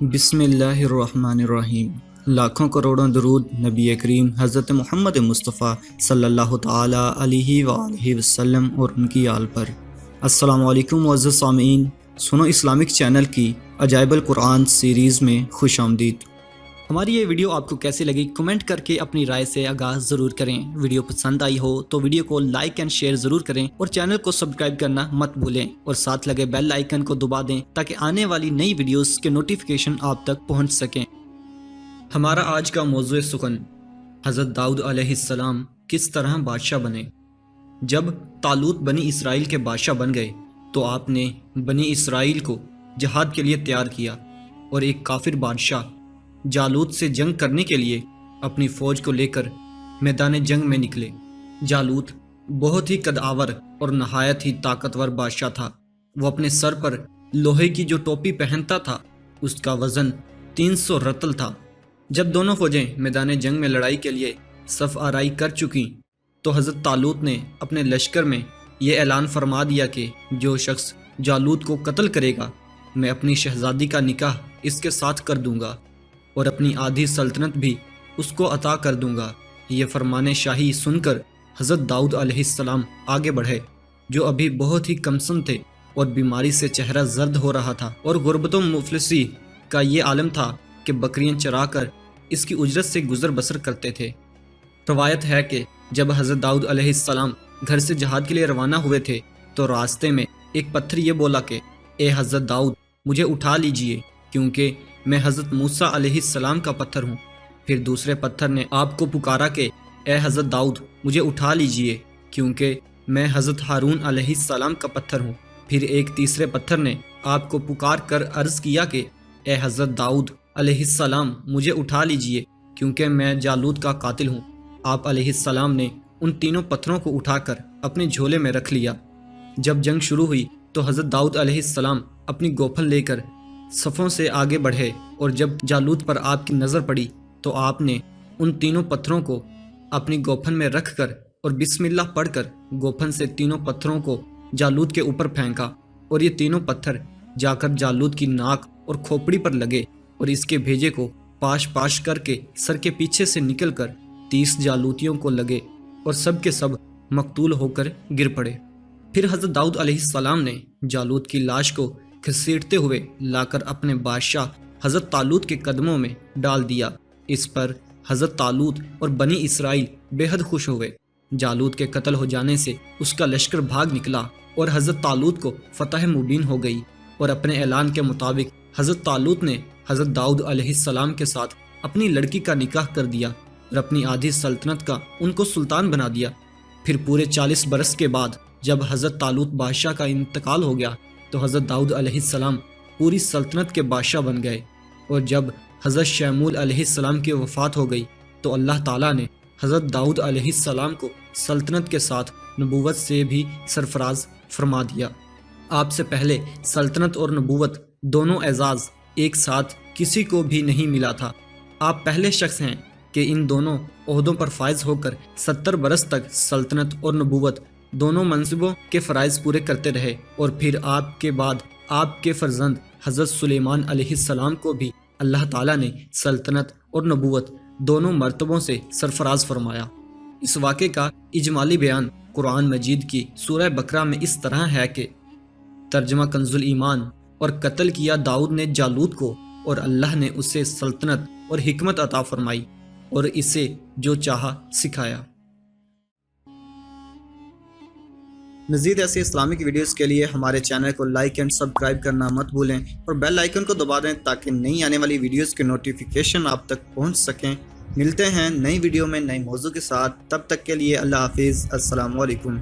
بسم اللہ الرحمن الرحیم۔ لاکھوں کروڑوں درود نبی کریم حضرت محمد مصطفیٰ صلی اللہ تعالی علیہ وآلہ وسلم اور ان کی آل پر۔ السلام علیکم معزز سامعین، سنو اسلامک چینل کی عجائب القرآن سیریز میں خوش آمدید۔ ہماری یہ ویڈیو آپ کو کیسی لگی کمنٹ کر کے اپنی رائے سے آگاہ ضرور کریں۔ ویڈیو پسند آئی ہو تو ویڈیو کو لائک اینڈ شیئر ضرور کریں اور چینل کو سبسکرائب کرنا مت بھولیں اور ساتھ لگے بیل آئیکن کو دبا دیں تاکہ آنے والی نئی ویڈیوز کے نوٹیفیکیشن آپ تک پہنچ سکیں۔ ہمارا آج کا موضوع سخن، حضرت داؤد علیہ السلام کس طرح بادشاہ بنے۔ جب طالوت بنی اسرائیل کے بادشاہ بن گئے تو آپ نے بنی اسرائیل کو جہاد کے لیے تیار کیا اور ایک کافر بادشاہ جالوت سے جنگ کرنے کے لیے اپنی فوج کو لے کر میدان جنگ میں نکلے۔ جالوت بہت ہی قدآور اور نہایت ہی طاقتور بادشاہ تھا۔ وہ اپنے سر پر لوہے کی جو ٹوپی پہنتا تھا اس کا وزن 300 رطل تھا۔ جب دونوں فوجیں میدان جنگ میں لڑائی کے لیے صف آرائی کر چکیں تو حضرت طالوت نے اپنے لشکر میں یہ اعلان فرما دیا کہ جو شخص جالوت کو قتل کرے گا میں اپنی شہزادی کا نکاح اس کے ساتھ کر دوں گا اور اپنی آدھی سلطنت بھی اس کو عطا کر دوں گا۔ یہ فرمان شاہی سن کر حضرت داؤد علیہ السلام آگے بڑھے، جو ابھی بہت ہی کمسن تھے اور بیماری سے چہرہ زرد ہو رہا تھا اور غربت و مفلسی کا یہ عالم تھا کہ بکریاں چرا کر اس کی اجرت سے گزر بسر کرتے تھے۔ روایت ہے کہ جب حضرت داؤد علیہ السلام گھر سے جہاد کے لیے روانہ ہوئے تھے تو راستے میں ایک پتھر یہ بولا کہ اے حضرت داؤد مجھے اٹھا لیجئے کیونکہ میں حضرت موسیٰ علیہ السلام کا پتھر ہوں۔ پھر دوسرے پتھر نے آپ کو پکارا کہ اے حضرت داؤد مجھے اٹھا لیجئے کیونکہ میں حضرت ہارون علیہ السلام کا پتھر ہوں۔ پھر ایک تیسرے پتھر نے آپ کو پکار کر عرض کیا کہ اے حضرت داؤد علیہ السلام مجھے اٹھا لیجئے کیونکہ میں جالوت کا قاتل ہوں۔ آپ علیہ السلام نے ان تینوں پتھروں کو اٹھا کر اپنے جھولے میں رکھ لیا۔ جب جنگ شروع ہوئی تو حضرت داؤد علیہ السلام اپنی گوپھل لے کر صفوں سے آگے بڑھے اور جب جالوت پر آپ کی نظر پڑی تو آپ نے ان تینوں پتھروں کو اپنی گوپھن میں رکھ کر اور بسم اللہ پڑھ کر گوپھن سے تینوں پتھروں کو جالوت کے اوپر پھینکا اور یہ تینوں پتھر جا کر جالوت کی ناک اور کھوپڑی پر لگے اور اس کے بھیجے کو پاش پاش کر کے سر کے پیچھے سے نکل کر 30 جالوتیوں کو لگے اور سب کے سب مقتول ہو کر گر پڑے۔ پھر حضرت داؤد علیہ السلام نے جالوت کی لاش کو گھسیٹتے ہوئے لا کر اپنے بادشاہ حضرت طالوت کے قدموں میں ڈال دیا۔ اس پر حضرت طالوت اور بنی اسرائیل بے حد خوش ہوئے۔ جالوت کے قتل ہو جانے سے اس کا لشکر بھاگ نکلا اور حضرت طالوت کو فتح مبین ہو گئی اور اپنے اعلان کے مطابق حضرت طالوت نے حضرت داؤد علیہ السلام کے ساتھ اپنی لڑکی کا نکاح کر دیا اور اپنی آدھی سلطنت کا ان کو سلطان بنا دیا۔ پھر پورے 40 برس کے بعد جب حضرت طالوت بادشاہ کا انتقال ہو گیا تو حضرت داؤد علیہ السلام پوری سلطنت کے بادشاہ بن گئے، اور جب حضرت شمویل علیہ السلام کی وفات ہو گئی تو اللہ تعالیٰ نے حضرت داؤد علیہ السلام کو سلطنت کے ساتھ نبوت سے بھی سرفراز فرما دیا۔ آپ سے پہلے سلطنت اور نبوت دونوں اعزاز ایک ساتھ کسی کو بھی نہیں ملا تھا۔ آپ پہلے شخص ہیں کہ ان دونوں عہدوں پر فائز ہو کر 70 برس تک سلطنت اور نبوت دونوں منصبوں کے فرائض پورے کرتے رہے، اور پھر آپ کے بعد آپ کے فرزند حضرت سلیمان علیہ السلام کو بھی اللہ تعالیٰ نے سلطنت اور نبوت دونوں مرتبوں سے سرفراز فرمایا۔ اس واقعے کا اجمالی بیان قرآن مجید کی سورہ بقرہ میں اس طرح ہے کہ ترجمہ کنز الایمان، اور قتل کیا داؤد نے جالوت کو اور اللہ نے اسے سلطنت اور حکمت عطا فرمائی اور اسے جو چاہا سکھایا۔ مزید ایسی اسلامک ویڈیوز کے لیے ہمارے چینل کو لائک اینڈ سبسکرائب کرنا مت بھولیں اور بیل آئیکن کو دبا دیں تاکہ نئی آنے والی ویڈیوز کے نوٹیفیکیشن آپ تک پہنچ سکیں۔ ملتے ہیں نئی ویڈیو میں نئے موضوع کے ساتھ، تب تک کے لیے اللہ حافظ، السلام علیکم۔